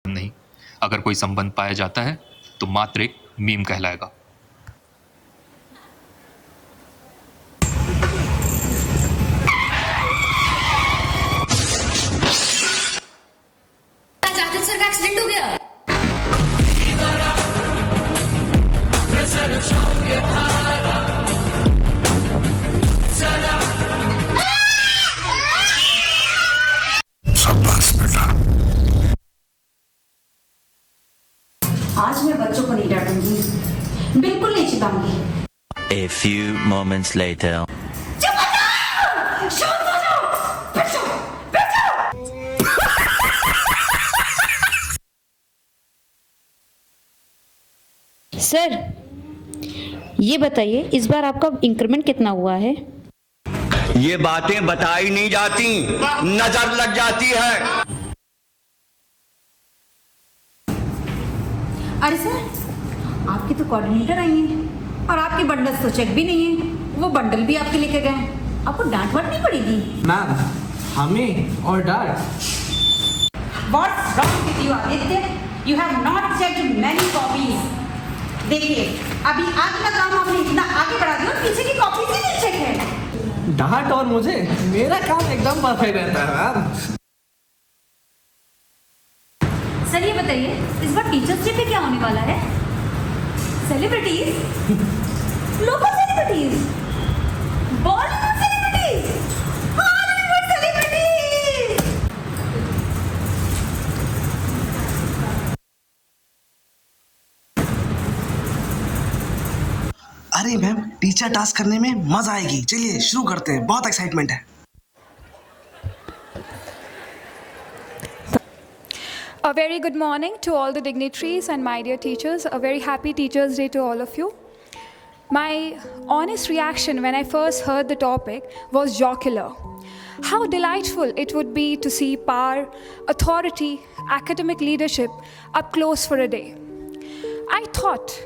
नहीं। अगर कोई संबंध पाया जाता है तो मात्र एक मीम कहलाएगा। जाकिर सर का एक्सीडेंट हो गया। शाबाश बेटा। आज मैं बच्चों को नहीं डांटूंगी, बिल्कुल नहीं चिल्लाऊंगी। A few moments later. चुप हो जाओ! शांत हो जाओ! बैठो, बैठो! सर, ये बताइए इस बार आपका इंक्रीमेंट कितना हुआ है? ये बातें बताई नहीं जाती, नजर लग जाती है। अरे सर, आपकी तो कोऑर्डिनेटर आई हैं और आपके बंडल्स तो चेक भी नहीं है। वो बंडल भी आपके लेके गए। आपको डांट वाटनी पड़ेगी। मैम, हमें और डांट? What's wrong with you, Aditya? You have not checked many copies. देखिए, अभी आगे का काम आपने इतना आगे बढ़ा दिया, पीछे की कॉपीज ही नहीं चेक है। डांट और मुझे? मेरा काम एकदम परफेक्ट रहता है मैम। सर ये बताइए, इस बार टीचर्स डे पे क्या होने वाला है? Celebrities? Local celebrities? Bollywood celebrities? Hollywood celebrities? अरे मैम, टीचर टास्क करने में मजा आएगी। चलिए शुरू करते हैं, बहुत एक्साइटमेंट है। A very good morning to all the dignitaries and my dear teachers. A very happy Teachers' Day to all of you. My honest reaction when I first heard the topic was jocular. How delightful it would be to see power, authority, academic leadership up close for a day. I thought,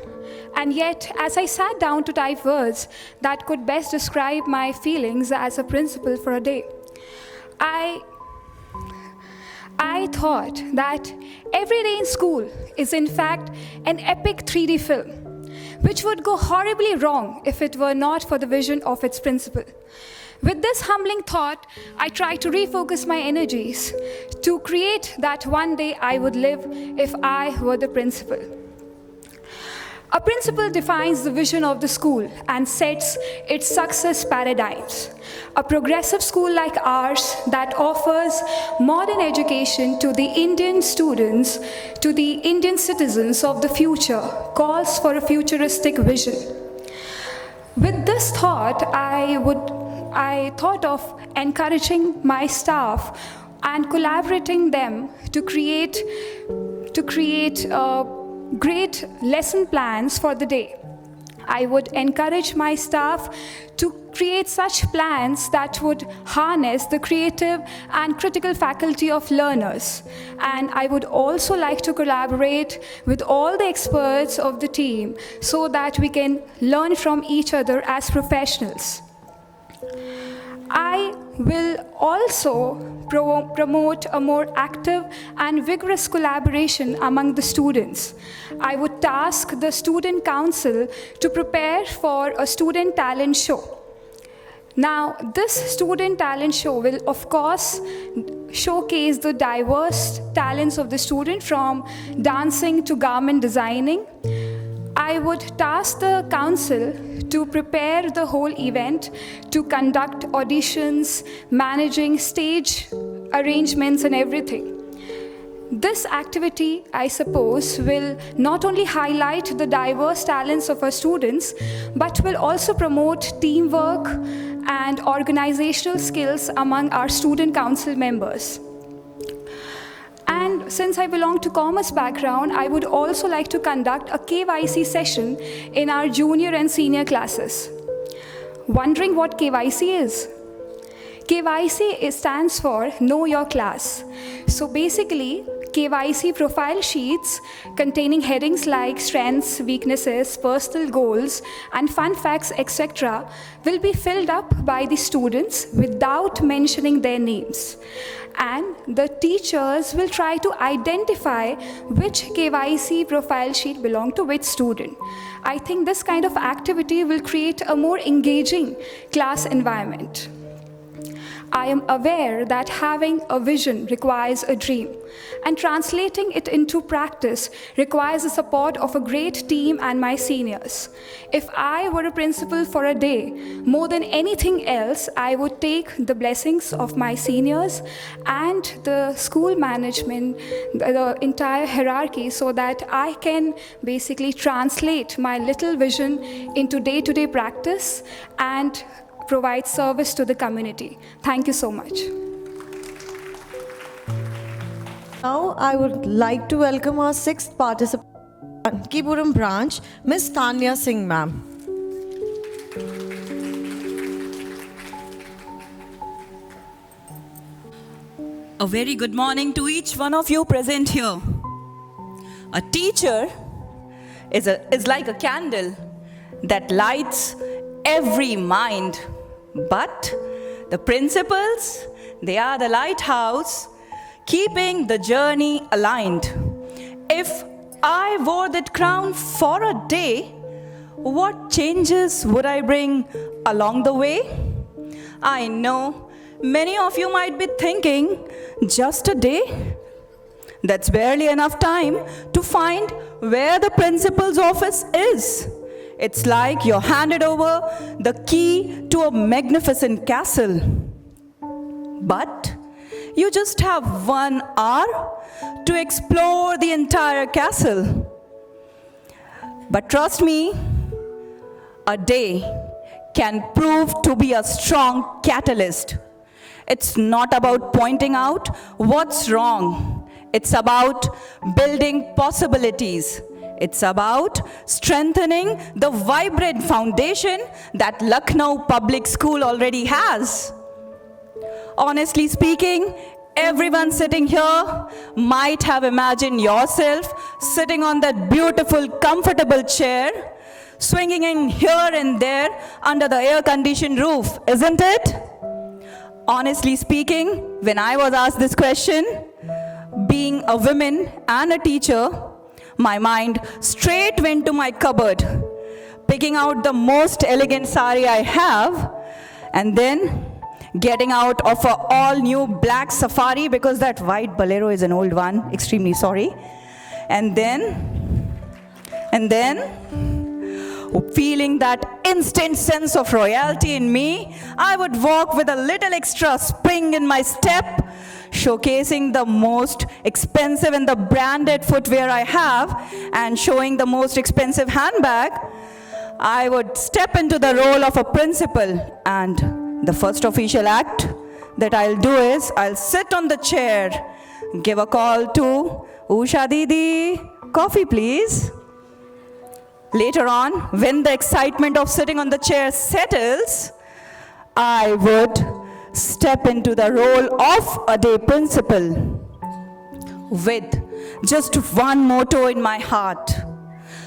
and yet as I sat down to type words that could best describe my feelings as a principal for a day, I thought that every day in school is in fact an epic 3D film, which would go horribly wrong if it were not for the vision of its principal. With this humbling thought, I tried to refocus my energies to create that one day I would live if I were the principal. A principal defines the vision of the school and sets its success paradigms. A progressive school like ours that offers modern education to the Indian students, to the Indian citizens of the future, calls for a futuristic vision. With this thought, I thought of encouraging my staff and collaborating them to create great lesson plans for the day. I would encourage my staff to create such plans that would harness the creative and critical faculty of learners. And I would also like to collaborate with all the experts of the team so that we can learn from each other as professionals. I will also promote a more active and vigorous collaboration among the students. I would task the student council to prepare for a student talent show. Now, this student talent show will, of course, showcase the diverse talents of the student from dancing to garment designing. I would task the council to prepare the whole event, to conduct auditions, managing stage arrangements and everything. This activity, I suppose, will not only highlight the diverse talents of our students, but will also promote teamwork and organizational skills among our student council members. And since I belong to commerce background, I would also like to conduct a KYC session in our junior and senior classes. Wondering what KYC is? KYC stands for Know Your Class. So basically, KYC profile sheets containing headings like strengths, weaknesses, personal goals, and fun facts, etc., will be filled up by the students without mentioning their names. And the teachers will try to identify which KYC profile sheet belonged to which student. I think this kind of activity will create a more engaging class environment. I am aware that having a vision requires a dream, and translating it into practice requires the support of a great team and my seniors. If I were a principal for a day, more than anything else, I would take the blessings of my seniors and the school management, the entire hierarchy, so that I can basically translate my little vision into day-to-day practice and provide service to the community. Thank you so much. Now I would like to welcome our 6th participant, Kanchipuram branch, Ms. Tanya Singh ma'am. A very good morning to each one of you present here. A teacher is like a candle that lights every mind. But the principals, they are the lighthouse, keeping the journey aligned. If I wore that crown for a day, what changes would I bring along the way? I know many of you might be thinking, just a day? That's barely enough time to find where the principal's office is. It's like you're handed over the key to a magnificent castle. But you just have 1 hour to explore the entire castle. But trust me, a day can prove to be a strong catalyst. It's not about pointing out what's wrong. It's about building possibilities. It's about strengthening the vibrant foundation that Lucknow Public School already has. Honestly speaking, everyone sitting here might have imagined yourself sitting on that beautiful, comfortable chair, swinging in here and there under the air-conditioned roof, isn't it? Honestly speaking, when I was asked this question, being a woman and a teacher, my mind straight went to my cupboard, picking out the most elegant sari I have, and then getting out of an all-new black safari, because that white bolero is an old one, extremely sorry. And then, feeling that instant sense of royalty in me, I would walk with a little extra spring in my step, showcasing the most expensive and the branded footwear I have, and showing the most expensive handbag. I would step into the role of a principal, and the first official act that I'll do is I'll sit on the chair, give a call to Usha Didi, coffee please. Later on, when the excitement of sitting on the chair settles, I would step into the role of a day principal with just one motto in my heart: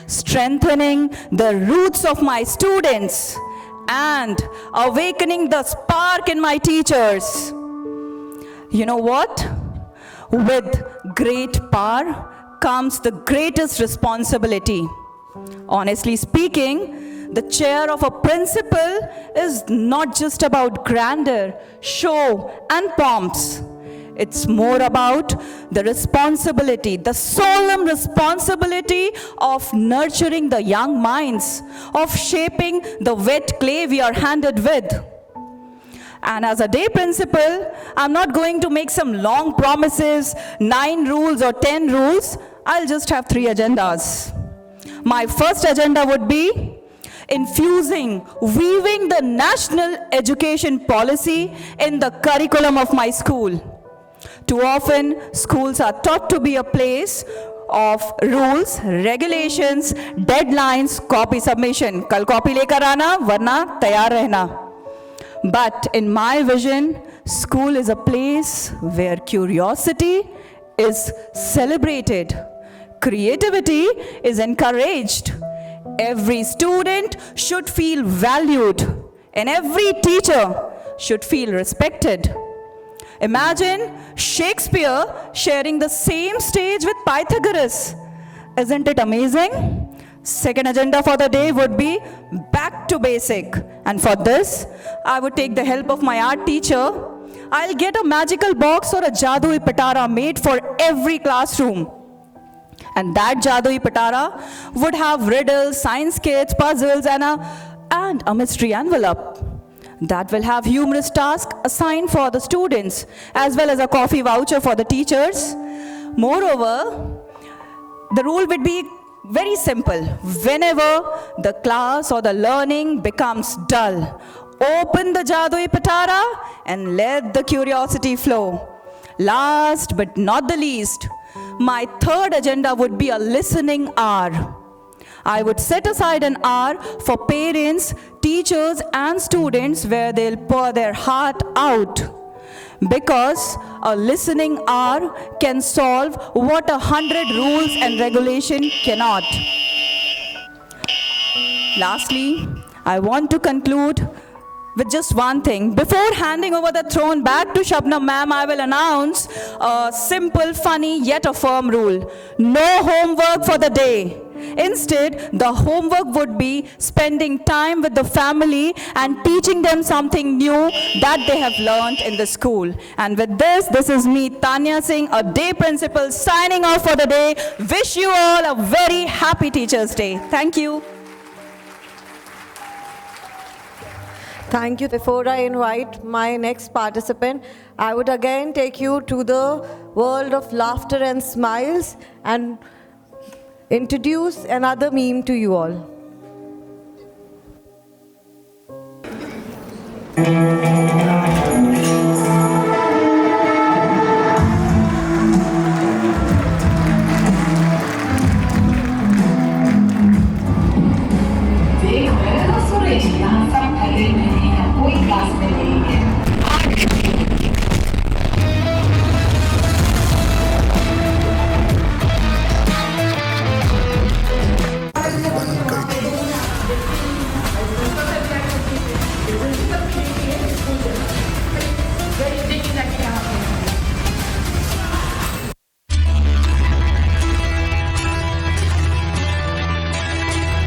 strengthening the roots of my students and awakening the spark in my teachers. You know what? With great power comes the greatest responsibility. Honestly speaking, the chair of a principal is not just about grandeur, show, and pomps. It's more about the responsibility, the solemn responsibility of nurturing the young minds, of shaping the wet clay we are handed with. And as a day principal, I'm not going to make some long promises, 9 rules or 10 rules. I'll just have 3 agendas. My first agenda would be infusing, weaving the national education policy in the curriculum of my school. Too often, schools are taught to be a place of rules, regulations, deadlines, copy submission. Kal copy lekar aana, warna tayar rehna. But in my vision, school is a place where curiosity is celebrated. Creativity is encouraged. Every student should feel valued, and every teacher should feel respected. Imagine Shakespeare sharing the same stage with Pythagoras. Isn't it amazing? Second agenda for the day would be back to basic. And for this, I would take the help of my art teacher. I'll get a magical box or a Jadui Patara made for every classroom. And that Jadui Patara would have riddles, science kits, puzzles, and a mystery envelope. That will have humorous tasks assigned for the students, as well as a coffee voucher for the teachers. Moreover, the rule would be very simple. Whenever the class or the learning becomes dull, open the Jadui Patara and let the curiosity flow. Last but not the least, my third agenda would be a listening hour. I would set aside an hour for parents, teachers, and students where they'll pour their heart out. Because a listening hour can solve what 100 rules and regulation cannot. Lastly, I want to conclude with just one thing. Before handing over the throne back to Shabnam ma'am, I will announce a simple, funny, yet a firm rule. No homework for the day. Instead, the homework would be spending time with the family and teaching them something new that they have learned in the school. And with this is me, Tanya Singh, a day principal, signing off for the day. Wish you all a very happy Teachers' Day. Thank you. Thank you. Before I invite my next participant, I would again take you to the world of laughter and smiles and introduce another meme to you all.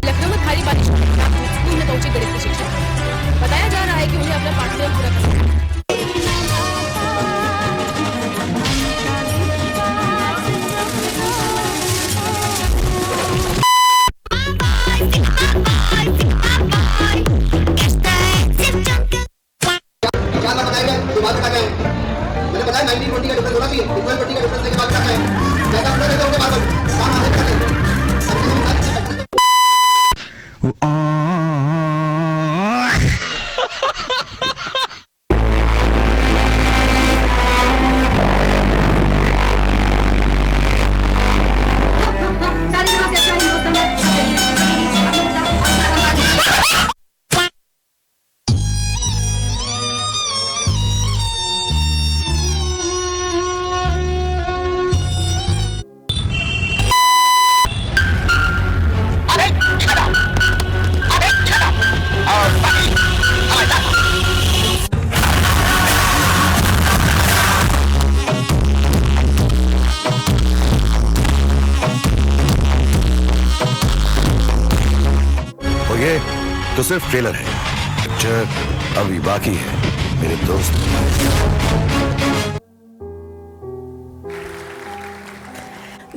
Lucknow में भारी बारिश होने के बाद school में पहुंचे गणित के शिक्षक। बताया जा रहा है कि उन्हें अपना पाठ्यक्रम पूरा करना है। मैंने बताया 1920 का डिफरेंस होना चाहिए, 1220 का डिफरेंस के बाद क्या है? जैसा आप लोग कहते हो उनके बाद काम आगे कर लें। ये तो सिर्फ ट्रेलर है, पिक्चर अभी बाकी है मेरे दोस्त।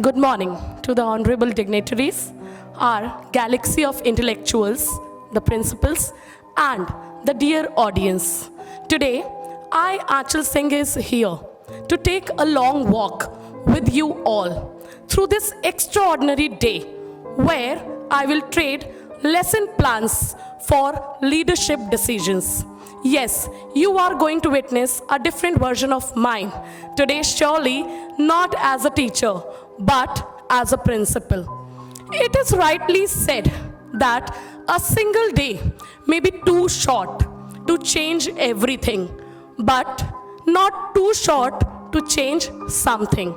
Good morning to the honorable dignitaries, our galaxy of intellectuals, the principals, and the dear audience. Today, I, Achal Singh, is here to take a long walk with you all through this extraordinary day where I will trade lesson plans for leadership decisions. Yes, you are going to witness a different version of mine today, surely not as a teacher, but as a principal. It is rightly said that a single day may be too short to change everything, but not too short to change something.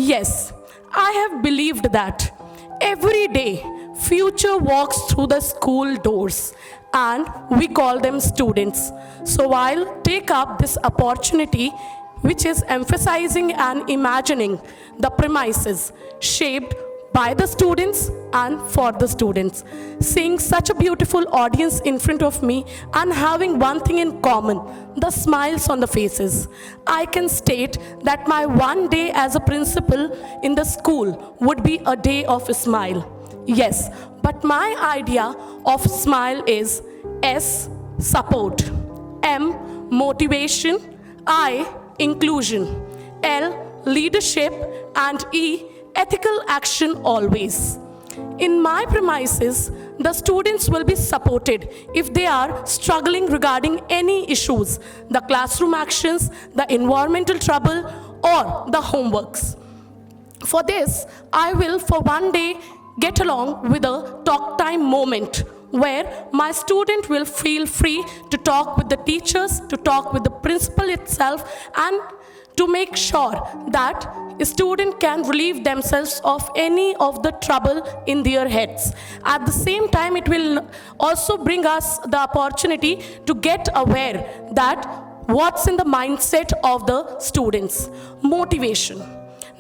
Yes, I have believed that every day future walks through the school doors and we call them students. So I'll take up this opportunity which is emphasizing and imagining the premises shaped by the students and for the students. Seeing such a beautiful audience in front of me and having one thing in common, the smiles on the faces, I can state that my one day as a principal in the school would be a day of a smile. Yes, but my idea of smile is S, support, M, motivation, I, inclusion, L, leadership, and E, ethical action always. In my premises, the students will be supported if they are struggling regarding any issues, the classroom actions, the environmental trouble, or the homeworks. For this, I will for one day get along with a talk time moment where my student will feel free to talk with the teachers, to talk with the principal itself, and to make sure that a student can relieve themselves of any of the trouble in their heads. At the same time, it will also bring us the opportunity to get aware that what's in the mindset of the students. Motivation.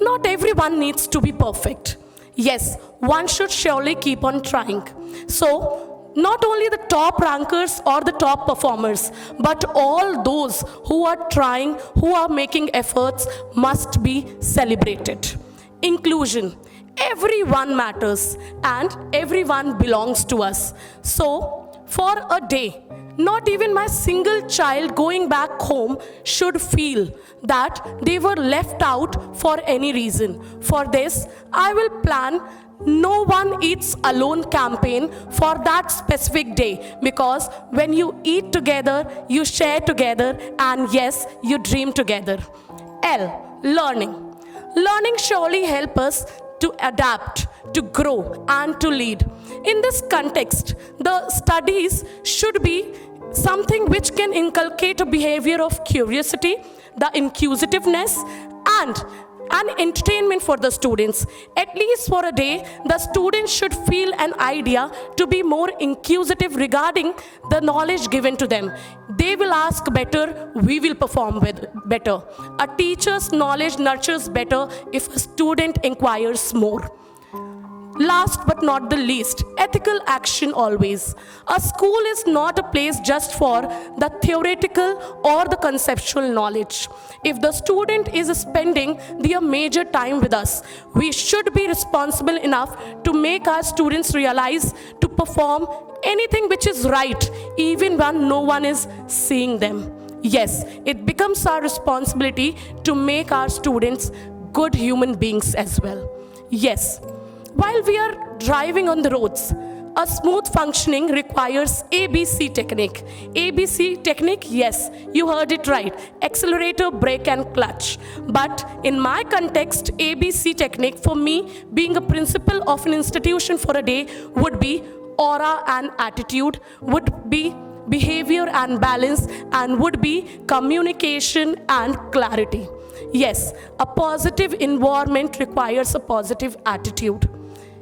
Not everyone needs to be perfect. Yes, one should surely keep on trying. So, not only the top rankers or the top performers, but all those who are trying, who are making efforts must be celebrated. Inclusion. Everyone matters and everyone belongs to us. So, for a day, not even my single child going back home should feel that they were left out for any reason. For this, I will plan No One Eats Alone campaign for that specific day, because when you eat together, you share together, and yes, you dream together. L, learning. Learning surely helps us to adapt, to grow, and to lead. In this context, the studies should be something which can inculcate a behavior of curiosity, the inquisitiveness, and an entertainment for the students. At least for a day, the students should feel an idea to be more inquisitive regarding the knowledge given to them. They will ask better, we will perform better. A teacher's knowledge nurtures better if a student inquires more. Last but not the least, ethical action always. A school is not a place just for the theoretical or the conceptual knowledge. If the student is spending their major time with us, we should be responsible enough to make our students realize to perform anything which is right, even when no one is seeing them. Yes, it becomes our responsibility to make our students good human beings as well. Yes. While we are driving on the roads, a smooth functioning requires ABC technique. ABC technique, yes, you heard it right. Accelerator, brake, and clutch. But in my context, ABC technique, for me, being a principal of an institution for a day, would be aura and attitude, would be behavior and balance, and would be communication and clarity. Yes, a positive environment requires a positive attitude.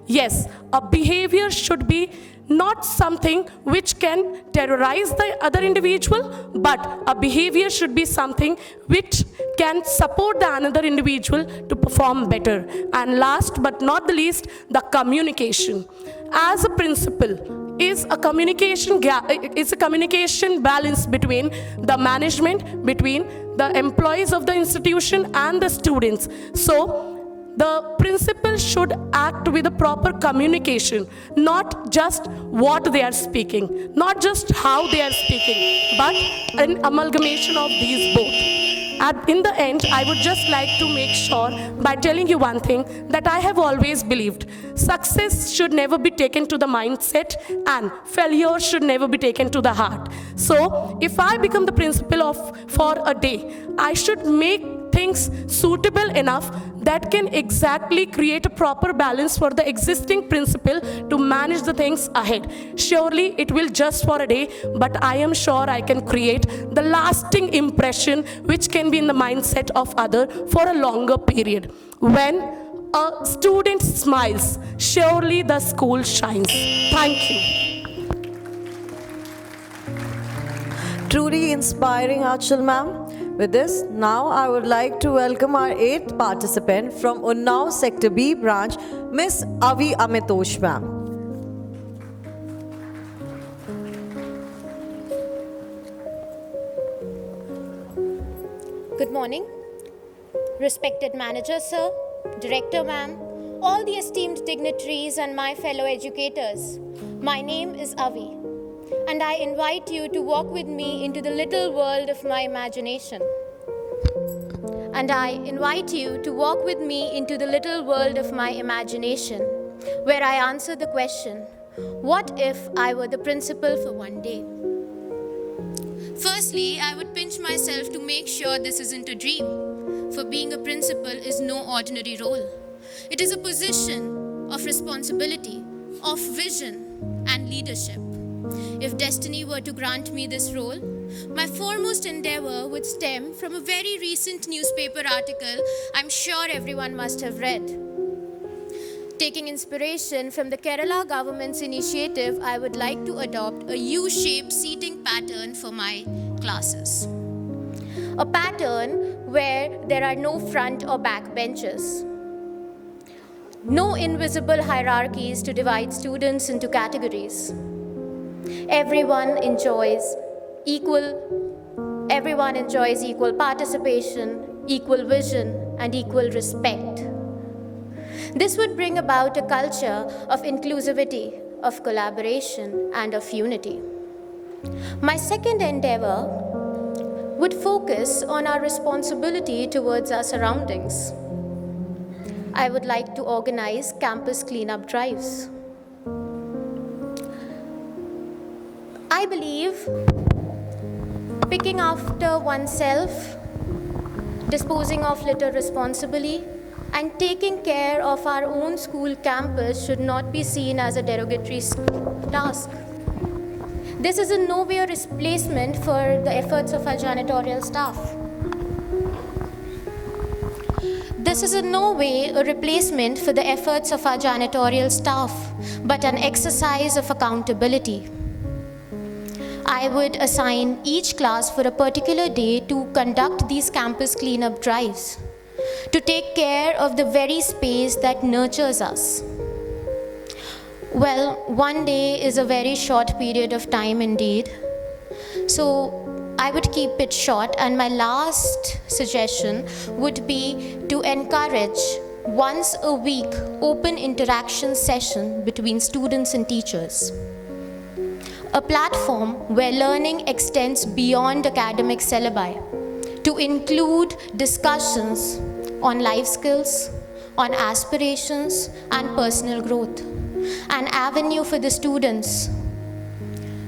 Yes, a behavior should be not something which can terrorize the other individual, but a behavior should be something which can support the another individual to perform better. And last but not the least, the communication. As a principal, is a communication balance between the management, between the employees of the institution and the students. So the principal should act with a proper communication, not just what they are speaking, not just how they are speaking, but an amalgamation of these both. And in the end, I would just like to make sure by telling you one thing that I have always believed. Success should never be taken to the mindset and failure should never be taken to the heart. So if I become the principal for a day, I should make things suitable enough that can exactly create a proper balance for the existing principal to manage the things ahead. Surely it will just for a day, but I am sure I can create the lasting impression which can be in the mindset of other for a longer period. When a student smiles, surely the school shines. Thank you. Truly inspiring, Achal ma'am. With this, now I would like to welcome our 8th participant from Unnao Sector B branch, Miss Avi Amitosh ma'am. Good morning, respected manager sir, director ma'am, all the esteemed dignitaries and my fellow educators. My name is Avi, and I invite you to walk with me into the little world of my imagination. And I invite you to walk with me into the little world of my imagination, where I answer the question, what if I were the principal for one day? Firstly, I would pinch myself to make sure this isn't a dream, for being a principal is no ordinary role. It is a position of responsibility, of vision and leadership. If destiny were to grant me this role, my foremost endeavor would stem from a very recent newspaper article I'm sure everyone must have read. Taking inspiration from the Kerala government's initiative, I would like to adopt a U-shaped seating pattern for my classes. A pattern where there are no front or back benches. No invisible hierarchies to divide students into categories. Everyone enjoys equal participation, equal vision, and equal respect. This would bring about a culture of inclusivity, of collaboration, and of unity. My second endeavor would focus on our responsibility towards our surroundings. I would like to organize campus cleanup drives. I believe picking after oneself, disposing of litter responsibly, and taking care of our own school campus should not be seen as a derogatory task. This is in no way a replacement for the efforts of our janitorial staff. This is in no way a replacement for the efforts of our janitorial staff, but an exercise of accountability. I would assign each class for a particular day to conduct these campus cleanup drives, to take care of the very space that nurtures us. Well, one day is a very short period of time indeed. So I would keep it short, and my last suggestion would be to encourage once a week open interaction session between students and teachers. A platform where learning extends beyond academic syllabi to include discussions on life skills, on aspirations and personal growth. An avenue for the students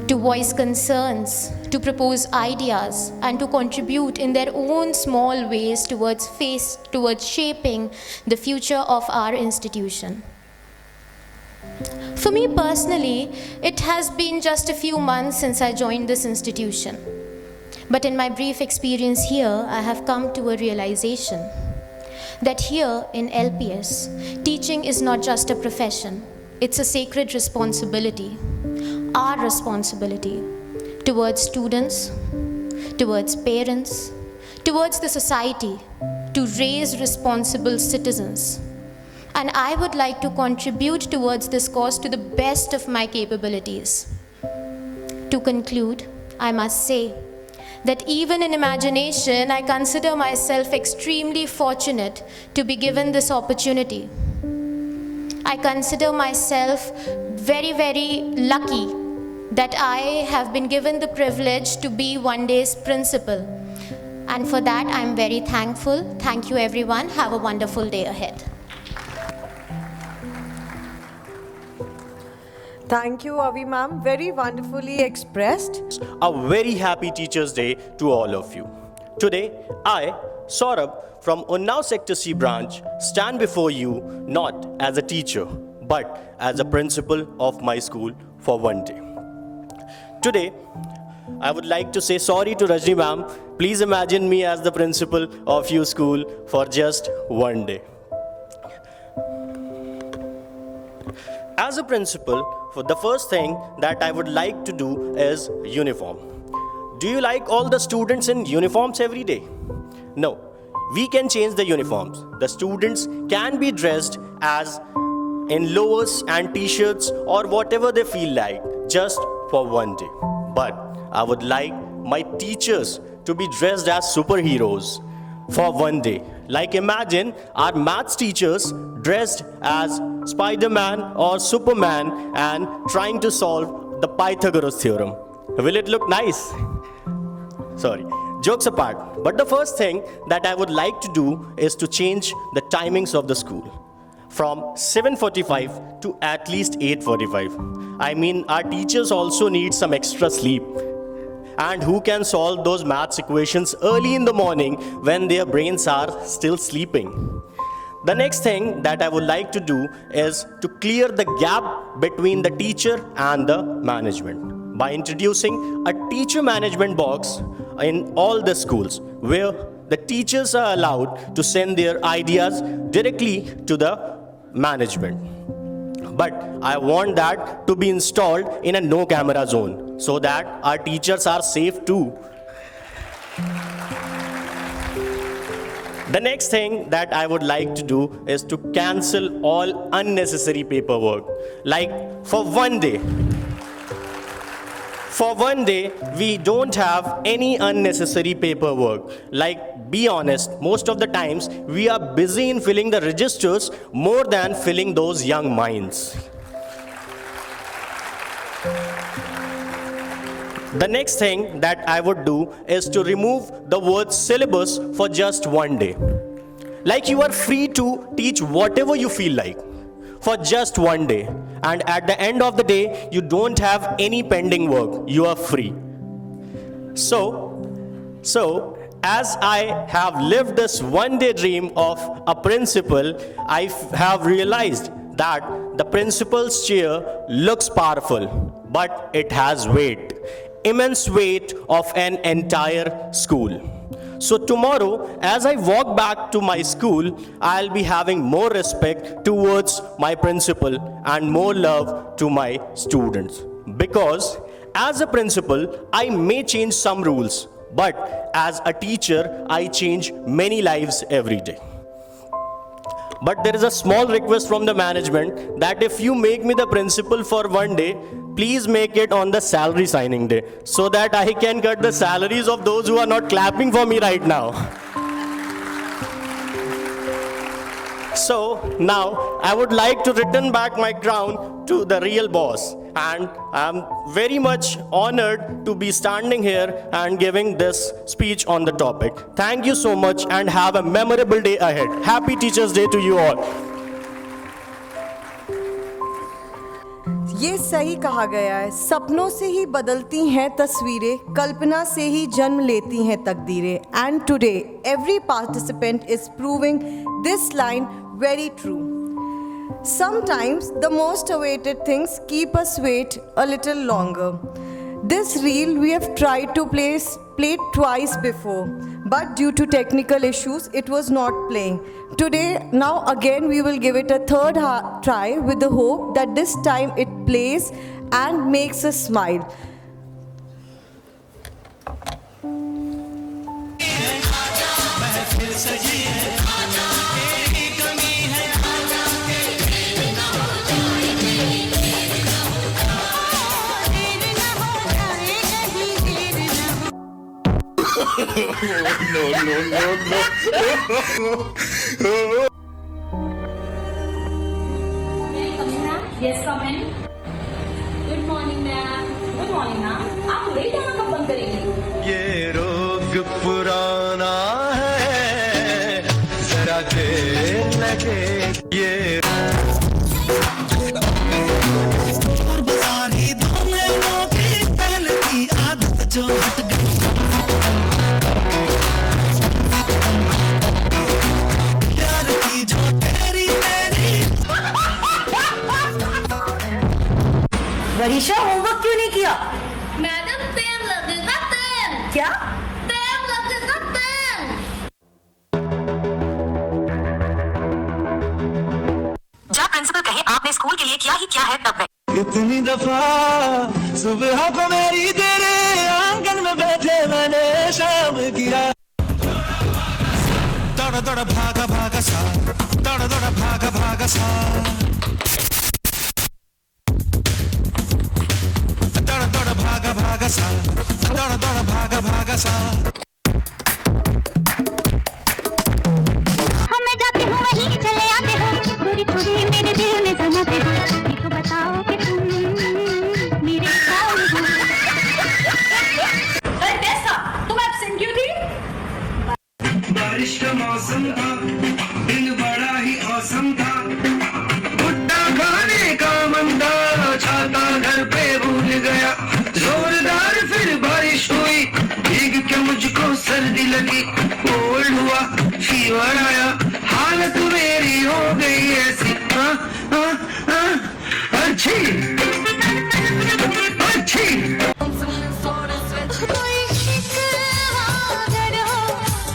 to voice concerns, to propose ideas, and to contribute in their own small ways towards shaping the future of our institution. For me personally, it has been just a few months since I joined this institution. But in my brief experience here, I have come to a realization that here in LPS, teaching is not just a profession, it's a sacred responsibility. Our responsibility towards students, towards parents, towards the society, to raise responsible citizens. And I would like to contribute towards this cause to the best of my capabilities. To conclude, I must say that even in imagination, I consider myself extremely fortunate to be given this opportunity. I consider myself very, very lucky that I have been given the privilege to be one day's principal. And for that, I'm very thankful. Thank you, everyone. Have a wonderful day ahead. Thank you, Avi ma'am. Very wonderfully expressed. A very happy Teachers' Day to all of you. Today, I, Saurabh from Unnao Sector C branch stand before you not as a teacher but as a principal of my school for one day. Today, I would like to say sorry to Rajni ma'am. Please imagine me as the principal of your school for just one day. As a principal, for the first thing that I would like to do is uniform. Do you like all the students in uniforms every day? No, we can change the uniforms. The students can be dressed as in lowers and t-shirts or whatever they feel like, just for one day. But I would like my teachers to be dressed as superheroes for one day. Like imagine our maths teachers dressed as Spider-Man or Superman and trying to solve the Pythagoras theorem. Will it look nice? Sorry, jokes apart. But the first thing that I would like to do is to change the timings of the school from 7:45 to at least 8:45. I mean, our teachers also need some extra sleep. And who can solve those maths equations early in the morning when their brains are still sleeping? The next thing that I would like to do is to clear the gap between the teacher and the management by introducing a teacher management box in all the schools where the teachers are allowed to send their ideas directly to the management. But I want that to be installed in a no camera zone so that our teachers are safe too. The next thing that I would like to do is to cancel all unnecessary paperwork. Like for one day, we don't have any unnecessary paperwork. Like, be honest, most of the times we are busy in filling the registers more than filling those young minds. The next thing that I would do is to remove the word syllabus for just one day. Like, you are free to teach whatever you feel like for just one day. And at the end of the day, you don't have any pending work. You are free. So as I have lived this one day dream of a principal, I have realized that the principal's chair looks powerful, but it has weight, immense weight of an entire school. So tomorrow, as I walk back to my school, I'll be having more respect towards my principal and more love to my students. Because as a principal, I may change some rules, but as a teacher, I change many lives every day. But there is a small request from the management that if you make me the principal for one day, please make it on the salary signing day so that I can cut the salaries of those who are not clapping for me right now. So now I would like to return back my crown to the real boss, and I'm very much honored to be standing here and giving this speech on the topic. Thank you so much and have a memorable day ahead. Happy Teachers Day to you all. ये सही कहा गया है, सपनों से ही बदलती हैं तस्वीरें, कल्पना से ही जन्म लेती हैं तकदीरें. And today, every participant is proving this line very true. Sometimes the most awaited things keep us wait a little longer. This reel we have tried to play twice before, but due to technical issues, it was not playing. Today, now again we will give it a third try with the hope that this time it plays and makes us smile. No. Yes, come in. Good morning, ma'am. Good morning, ma'am. आप late आना कब बंद करेंगे? ये रोग पुराना है, जरा देर लगे ये और बाजार ही धोने की पहले की आदत जो हट गई परीक्षा होमवर्क क्यों नहीं किया? मैडम पेन लगेगा पेन। क्या? पेन लगेगा पेन। जब प्रिंसिपल कहे आपने स्कूल के लिए किया ही क्या है तब है। कितनी दफा सुबह को मेरी तेरे आंगन में बैठे मैंने शाम किया। दौड़ा दौड़ा भागा भागा सा, दौड़ा दौड़ा भागा भागा सा, दौड़ा दौड़ा भागा भागा सा, दौड़ा दौड़ा भागा भागा सा। मैं जाती हूँ वहीं चले आते हो, थोड़ी थोड़ी मेरे दिल में समाते हो, ये तो बताओ कि तुम मेरे कौन हो? अरे टेसा, तुम एब्सेंट क्यों थी? बारिश का मौसम था, दिन बड़ा ही औसम था, भुट्टा खाने का मन था, छाता घर पे भूल गया, जोरदार फिर बारिश हुई, भीग के मुझको सर्दी लगी, कोल्ड हुआ, फीवर आया, हालत मेरी हो गई ऐसी। अच्छी अच्छी। कोई शिकवा अगर हो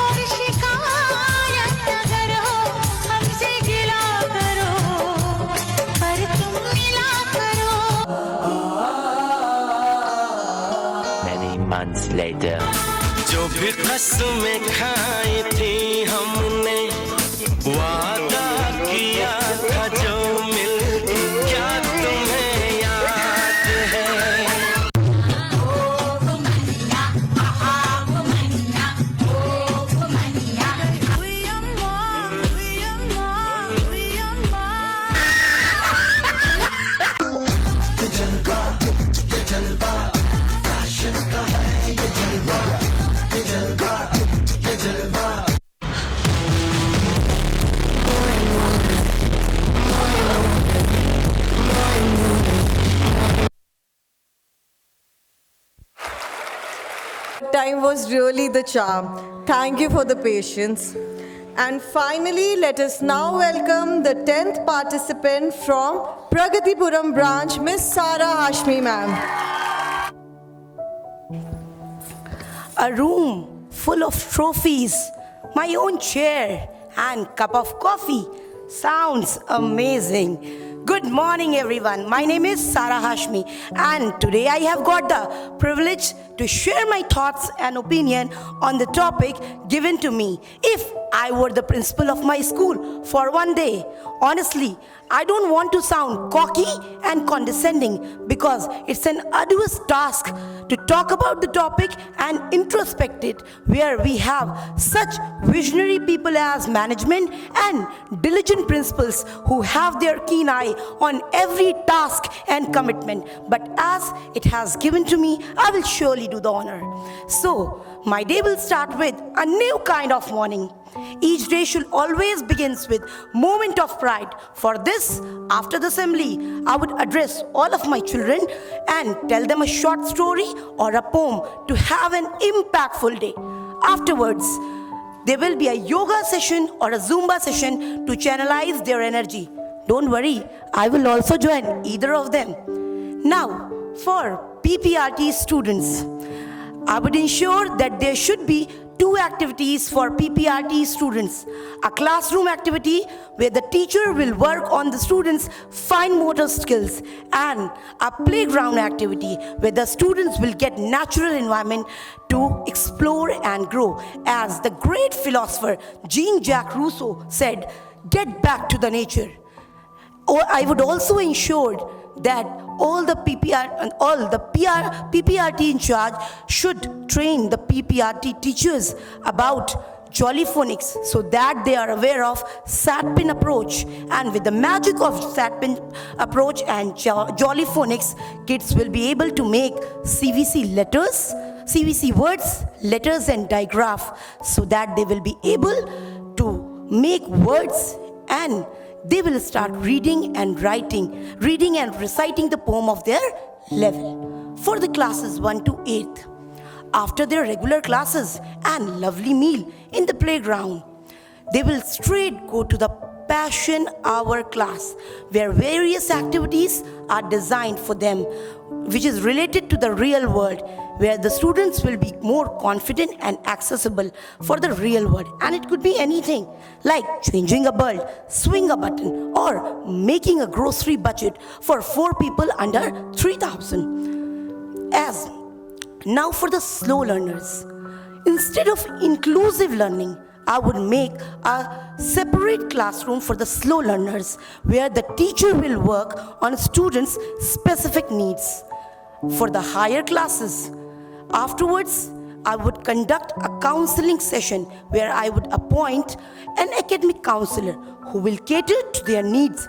और शिकायत अगर हो, हमसे गिला करो पर तुम मिला करो। Many months later. जो भी कसमें खाई थी हमने, वादा किया था जो मिलके, क्या तुम्हें याद है? Time was really the charm. Thank you for the patience. And finally, let us now welcome the 10th participant from Pragatipuram branch, Miss Sara Hashmi ma'am. A room full of trophies, my own chair and cup of coffee. Sounds amazing. Good morning everyone. My name is Sara Hashmi and today I have got the privilege to share my thoughts and opinion on the topic given to me. If I were the principal of my school for one day, honestly, I don't want to sound cocky and condescending because it's an arduous task to talk about the topic and introspect it, where we have such visionary people as management and diligent principals who have their keen eye on every task and commitment. But as it has given to me, I will surely do the honor. So, my day will start with a new kind of morning. Each day should always begins with moment of pride. For this, after the assembly, I would address all of my children and tell them a short story or a poem to have an impactful day. Afterwards, there will be a yoga session or a Zumba session to channelize their energy. Don't worry, I will also join either of them. Now, for PPRT students, I would ensure that there should be two activities for PPRT students. A classroom activity where the teacher will work on the students' fine motor skills, and a playground activity where the students will get natural environment to explore and grow. As the great philosopher Jean-Jacques Rousseau said, get back to the nature. Or I would also ensure that all the PPRT in charge should train the PPRT teachers about Jollyphonics so that they are aware of Satpin approach, and with the magic of Satpin approach and Jollyphonics, kids will be able to make CVC letters, CVC words, letters and digraph, so that they will be able to make words and they will start reading and reciting the poem of their level. For the classes 1 to 8th, after their regular classes and lovely meal in the playground, they will straight go to the Passion Hour class, where various activities are designed for them, which is related to the real world, where the students will be more confident and accessible for the real world. And it could be anything like changing a bulb, swing a button, or making a grocery budget for 4 people under 3,000. As now for the slow learners, instead of inclusive learning, I would make a separate classroom for the slow learners where the teacher will work on students' specific needs. For the higher classes, afterwards, I would conduct a counseling session where I would appoint an academic counselor who will cater to their needs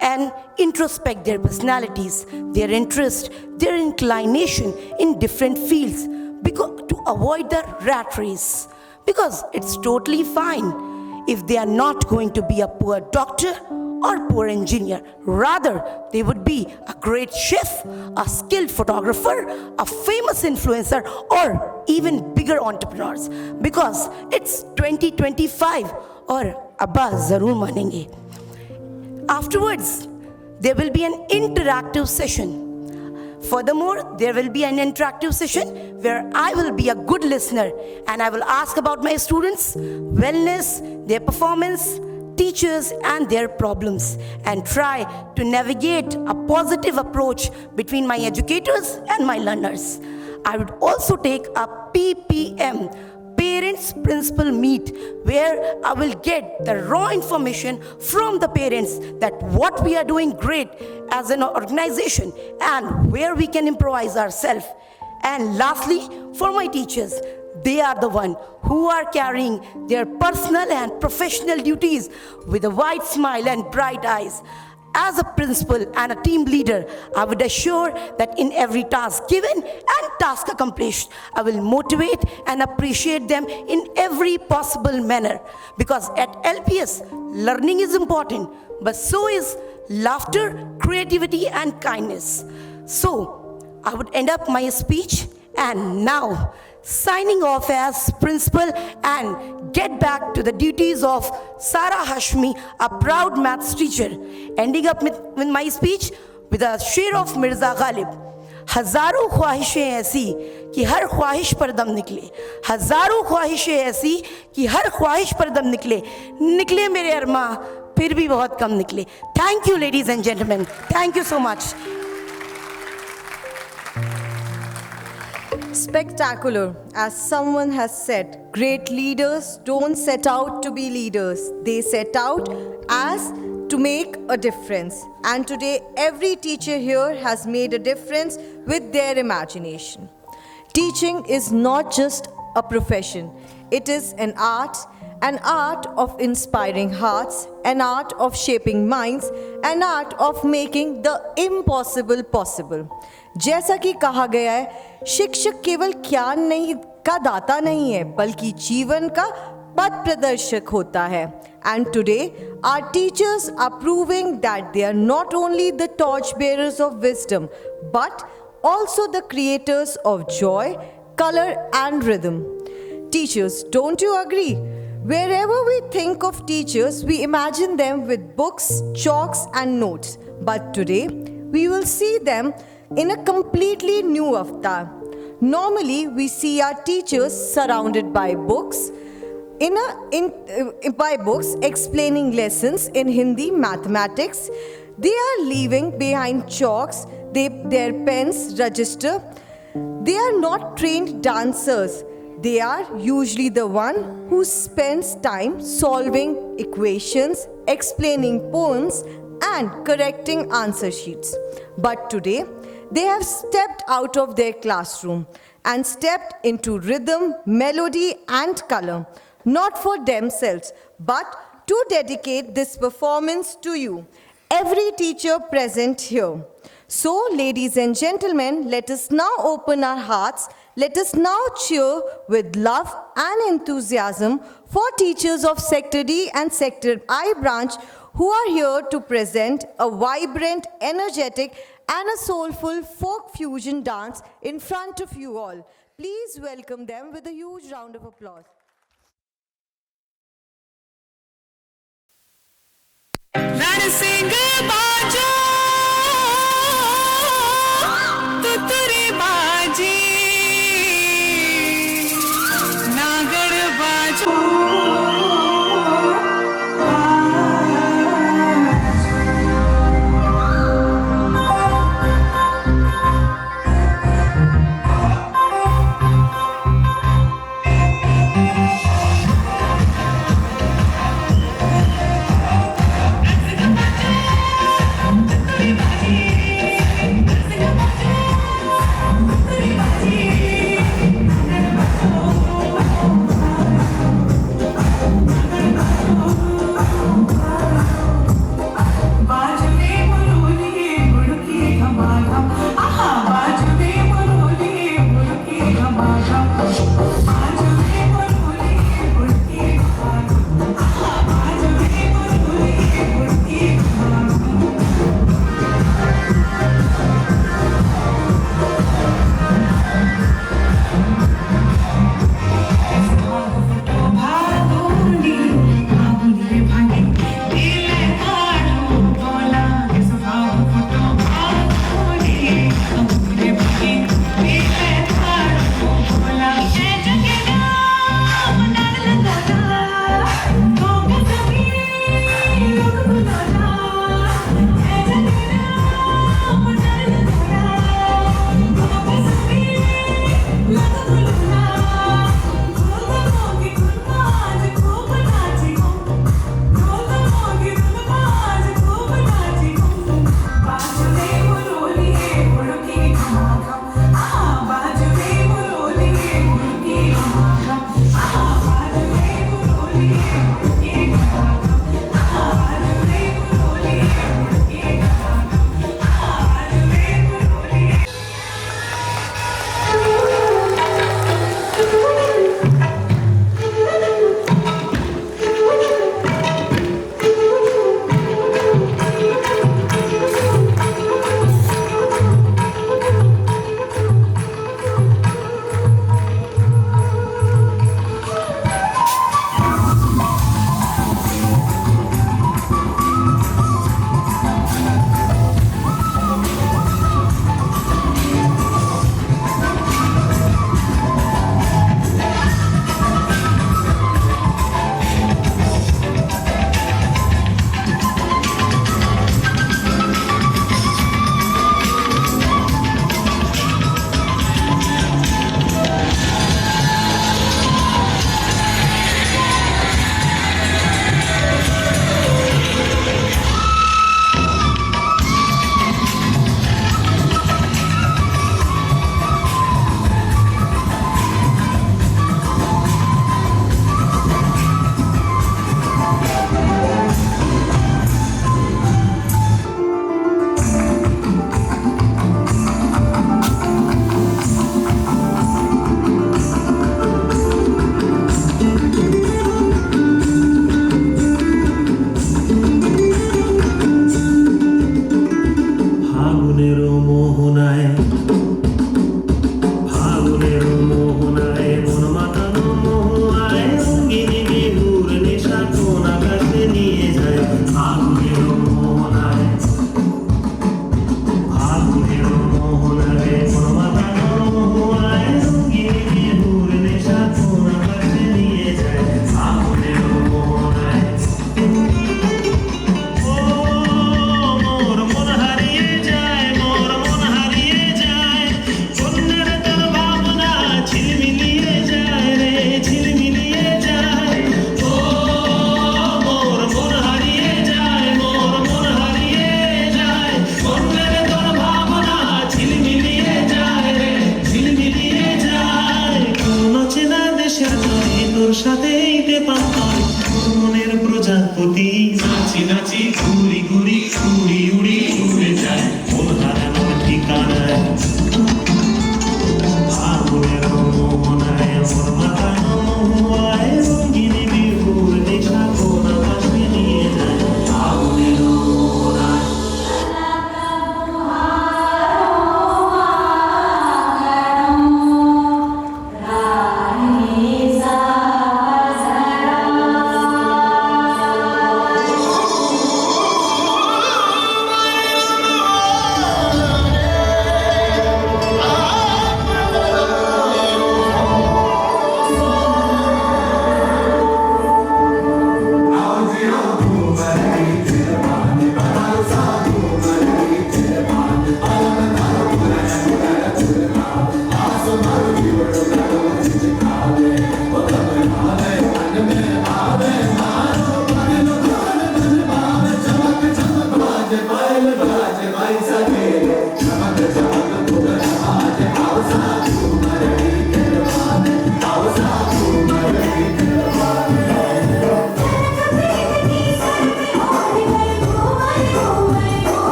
and introspect their personalities, their interest, their inclination in different fields to avoid the rat race. Because it's totally fine if they are not going to be a poor doctor or poor engineer. Rather, they would be a great chef, a skilled photographer, a famous influencer, or even bigger entrepreneurs. Because it's 2025 or abba zarur manenge. Afterwards, there will be an interactive session. Furthermore, there will be an interactive session where I will be a good listener and I will ask about my students' wellness, their performance, teachers and their problems, and try to navigate a positive approach between my educators and my learners. I would also take a PPM, Parents Principal Meet, where I will get the raw information from the parents that what we are doing great as an organization and where we can improvise ourselves. And lastly, for my teachers, they are the one who are carrying their personal and professional duties with a wide smile and bright eyes. As a principal and a team leader, I would assure that in every task given and task accomplished, I will motivate and appreciate them in every possible manner. Because at LPS, learning is important, but so is laughter, creativity, and kindness. So, I would end up my speech, and now, signing off as principal and get back to the duties of Sara Hashmi, a proud maths teacher, ending up with my speech with a शेर of Mirza Ghalib. हजारों ख्वाहिशें ऐसी कि हर ख्वाहिश पर दम निकले, हजारों ख्वाहिशें ऐसी कि हर ख्वाहिश पर दम निकले, निकले मेरे अरमा फिर भी बहुत कम निकले. Thank you, ladies and gentlemen. Thank you so much. Spectacular. As someone has said, great leaders don't set out to be leaders. They set out as to make a difference. And today, every teacher here has made a difference with their imagination. Teaching is not just a profession. It is an art of inspiring hearts, an art of shaping minds, an art of making the impossible possible. जैसा कि कहा गया है, शिक्षक केवल ज्ञान नहीं का दाता नहीं है, बल्कि जीवन का पथ प्रदर्शक होता है. And today, our teachers are proving that they are not only the torchbearers of wisdom, but also the creators of joy, color, and rhythm. Teachers, don't you agree? Wherever we think of teachers, we imagine them with books, chalks, and notes. But today, we will see them in a completely new avatar. Normally, we see our teachers surrounded by books, by books explaining lessons in Hindi, mathematics. They are leaving behind chalks, their pens register. They are not trained dancers. They are usually the one who spends time solving equations, explaining poems, and correcting answer sheets. But today, they have stepped out of their classroom and stepped into rhythm, melody, and color, not for themselves, but to dedicate this performance to you, every teacher present here. So, ladies and gentlemen, let us now open our hearts. Let us now cheer with love and enthusiasm for teachers of Sector D and Sector I branch who are here to present a vibrant, energetic, and a soulful folk fusion dance in front of you all. Please welcome them with a huge round of applause.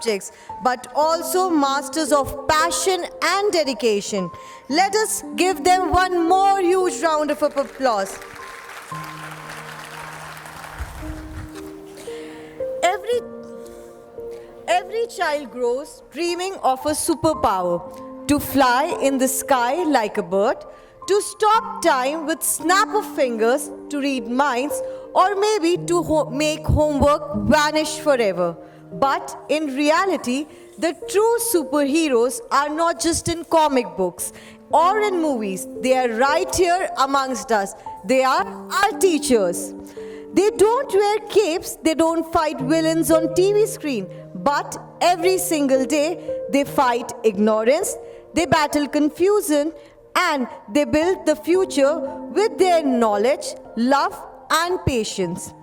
subjects, but also masters of passion and dedication. Let us give them one more huge round of applause. Every child grows dreaming of a superpower, to fly in the sky like a bird, to stop time with snap of fingers, to read minds, or maybe to make homework vanish forever. But in reality, the true superheroes are not just in comic books or in movies. They are right here amongst us. They are our teachers. They don't wear capes, they don't fight villains on TV screen, but every single day they fight ignorance, they battle confusion, and they build the future with their knowledge, love, and patience.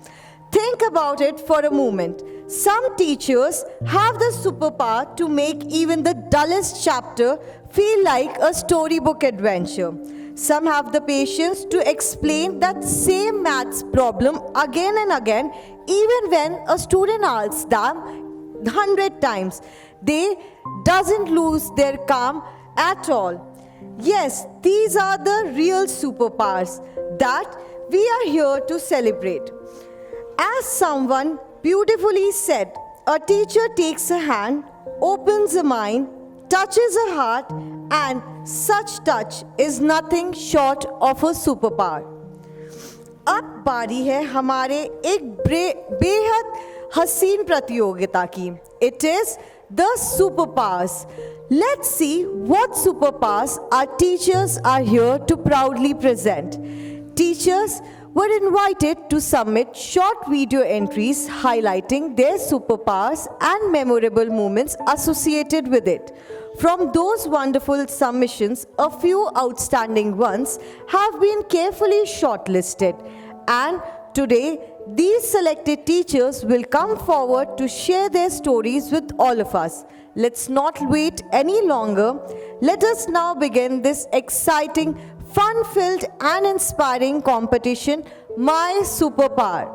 Think about it for a moment. Some teachers have the superpower to make even the dullest chapter feel like a storybook adventure. Some have the patience to explain that same maths problem again and again, even when a student asks them 100 times. They doesn't lose their calm at all. Yes, these are the real superpowers that we are here to celebrate. As someone beautifully said, a teacher takes a hand, opens a mind, touches a heart, and such touch is nothing short of a superpower. अब बारी है हमारे एक बेहद हसीन प्रतियोगिता की. It is the superpowers. Let's see what superpowers our teachers are here to proudly present. Teachers were invited to submit short video entries highlighting their superpowers and memorable moments associated with it. From those wonderful submissions, a few outstanding ones have been carefully shortlisted, and today these selected teachers will come forward to share their stories with all of us. Let's not wait any longer. Let us now begin this exciting, fun-filled and inspiring competition, My Superpower.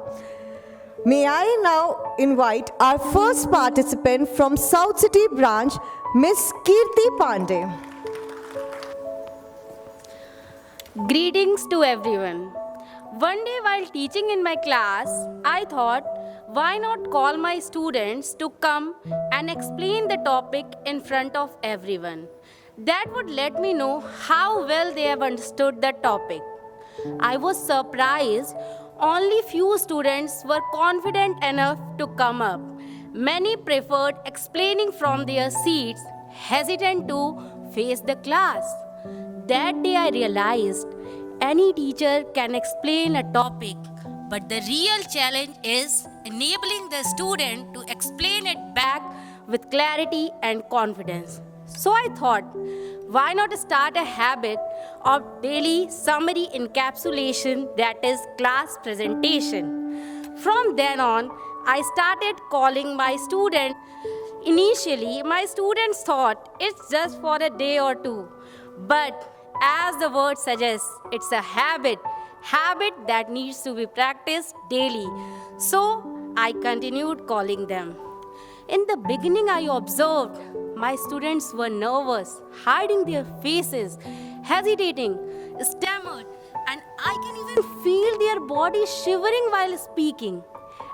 May I now invite our first participant from South City branch, Miss Kirti Pandey. Greetings to everyone. One day while teaching in my class, I thought, why not call my students to come and explain the topic in front of everyone? That would let me know how well they have understood the topic. I was surprised only few students were confident enough to come up. Many preferred explaining from their seats, hesitant to face the class. That day I realized any teacher can explain a topic, but the real challenge is enabling the student to explain it back with clarity and confidence. So I thought, why not start a habit of daily summary encapsulation, that is class presentation. From then on, I started calling my students. Initially, my students thought it's just for a day or two. But as the word suggests, it's a habit that needs to be practiced daily. So I continued calling them. In the beginning, I observed my students were nervous, hiding their faces, hesitating, stammered, and I can even feel their bodies shivering while speaking.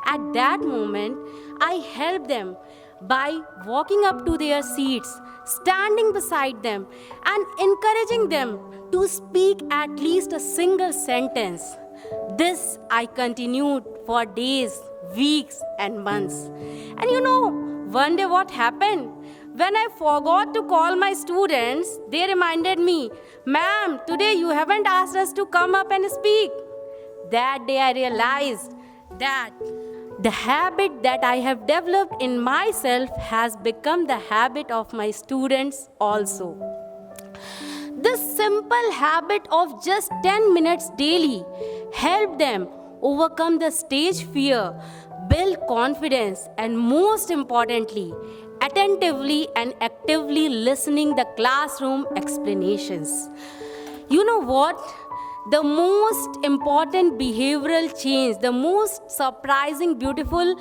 At that moment, I helped them by walking up to their seats, standing beside them, and encouraging them to speak at least a single sentence. This I continued for days, weeks, and months. And you know, one day what happened? When I forgot to call my students, they reminded me, "Ma'am, today you haven't asked us to come up and speak." That day I realized that the habit that I have developed in myself has become the habit of my students also. This simple habit of just 10 minutes daily helped them overcome the stage fear, build confidence, and most importantly, attentively and actively listening the classroom explanations. You know what? The most important behavioral change, the most surprising, beautiful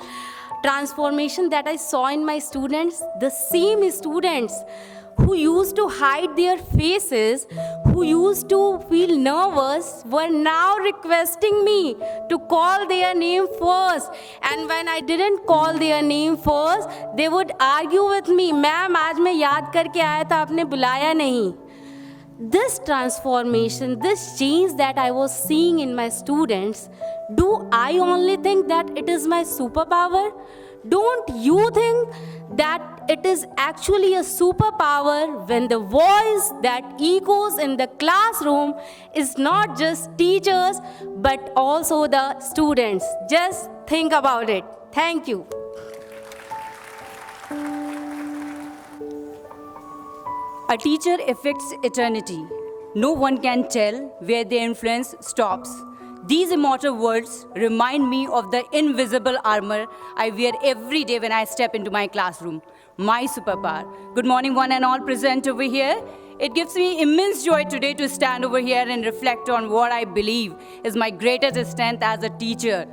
transformation that I saw in my students, the same students who used to hide their faces, who used to feel nervous, were now requesting me to call their name first. And when I didn't call their name first, they would argue with me, "Ma'am, आज मैं याद करके आया था, आपने बुलाया नहीं." This transformation, this change that I was seeing in my students, do I only think that it is my superpower? Don't you think that it is actually a superpower when the voice that echoes in the classroom is not just teachers but also the students? Just think about it. Thank you. A teacher affects eternity. No one can tell where their influence stops. These immortal words remind me of the invisible armor I wear every day when I step into my classroom. My superpower. Good morning, one and all present over here. It gives me immense joy today to stand over here and reflect on what I believe is my greatest strength as a teacher.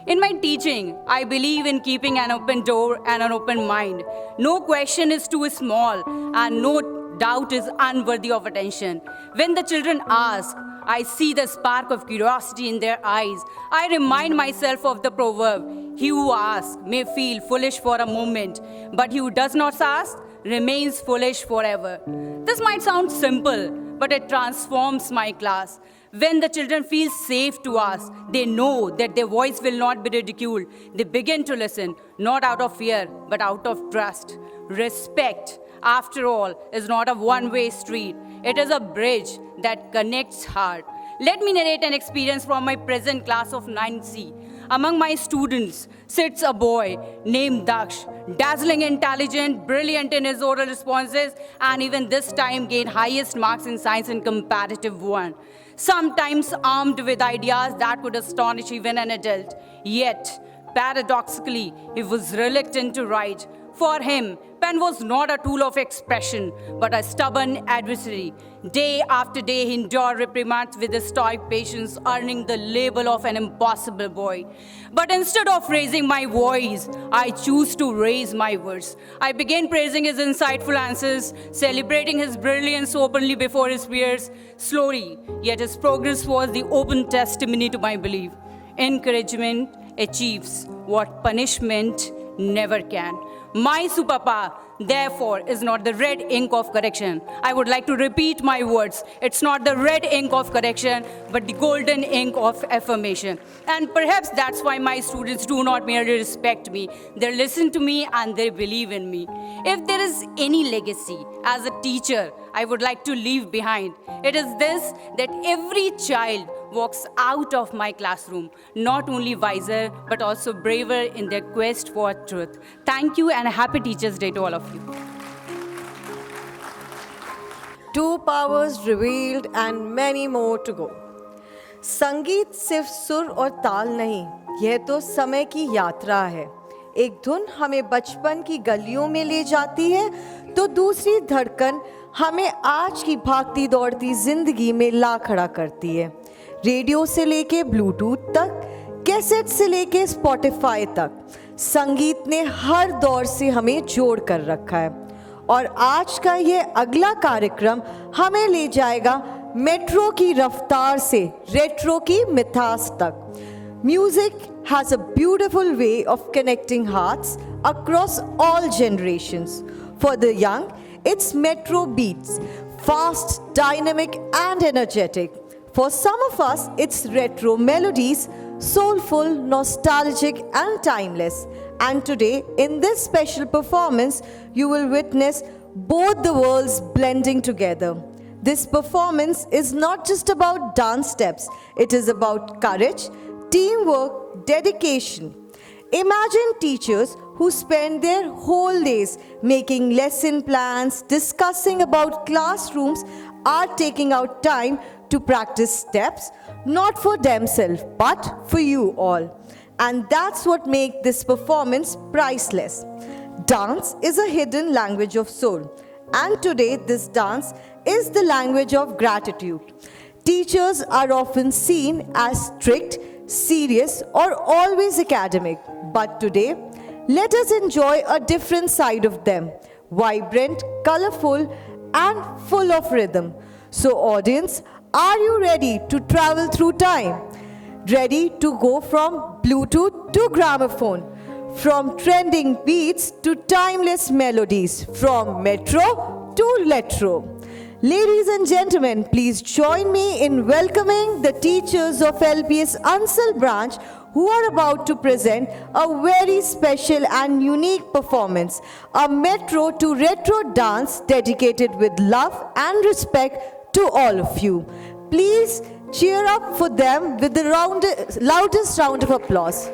In my teaching, I believe in keeping an open door and an open mind. No question is too small and no doubt is unworthy of attention. When the children ask, I see the spark of curiosity in their eyes. I remind myself of the proverb, he who asks may feel foolish for a moment, but he who does not ask remains foolish forever. This might sound simple, but it transforms my class. When the children feel safe to ask, they know that their voice will not be ridiculed. They begin to listen, not out of fear, but out of trust. Respect, after all, is not a one-way street. It is a bridge that connects heart. Let me narrate an experience from my present class of 9C. Among my students sits a boy named Daksh, dazzling intelligent, brilliant in his oral responses, and even this time gained highest marks in science in comparative one. Sometimes armed with ideas that could astonish even an adult. Yet, paradoxically, he was reluctant to write. For him, pen was not a tool of expression, but a stubborn adversary. Day after day, he endured reprimands with a stoic patience, earning the label of an impossible boy. But instead of raising my voice, I choose to raise my words. I began praising his insightful answers, celebrating his brilliance openly before his peers. Slowly, yet his progress was the open testimony to my belief. Encouragement achieves what punishment never can. My superpower, therefore, is not the red ink of correction. I would like to repeat my words. It's not the red ink of correction, but the golden ink of affirmation. And perhaps that's why my students do not merely respect me. They listen to me and they believe in me. If there is any legacy as a teacher I would like to leave behind, it is this, that every child walks out of my classroom not only wiser but also braver in their quest for truth. Thank you and a happy Teachers' Day to all of you. Two powers revealed and many more to go. संगीत सिर्फ सुर और ताल नहीं, यह तो समय की यात्रा है. एक धुन हमें बचपन की गलियों में ले जाती है, तो दूसरी धड़कन हमें आज की भागती दौड़ती जिंदगी में ला खड़ा करती है. रेडियो से लेके ब्लूटूथ तक, कैसेट से लेके स्पॉटिफाई तक, संगीत ने हर दौर से हमें जोड़ कर रखा है. और आज का ये अगला कार्यक्रम हमें ले जाएगा मेट्रो की रफ्तार से रेट्रो की मिठास तक. Music has a beautiful way of connecting hearts across all generations. For the young, it's metro beats, fast, dynamic, and energetic. For some of us, it's retro melodies, soulful, nostalgic, and timeless. And today, in this special performance, you will witness both the worlds blending together. This performance is not just about dance steps, it is about courage, teamwork, dedication. Imagine teachers who spend their whole days making lesson plans, discussing about classrooms, are taking out time to practice steps, not for themselves, but for you all. And that's what makes this performance priceless. Dance is a hidden language of soul. And today, this dance is the language of gratitude. Teachers are often seen as strict, serious, or always academic. But today, let us enjoy a different side of them, vibrant, colorful, and full of rhythm. So audience, are you ready to travel through time? Ready to go from Bluetooth to gramophone, from trending beats to timeless melodies, from metro to letro. Ladies and gentlemen, please join me in welcoming the teachers of LPS Ansal branch who are about to present a very special and unique performance, a metro to retro dance dedicated with love and respect to all of you. Please cheer up for them with the loudest round of applause.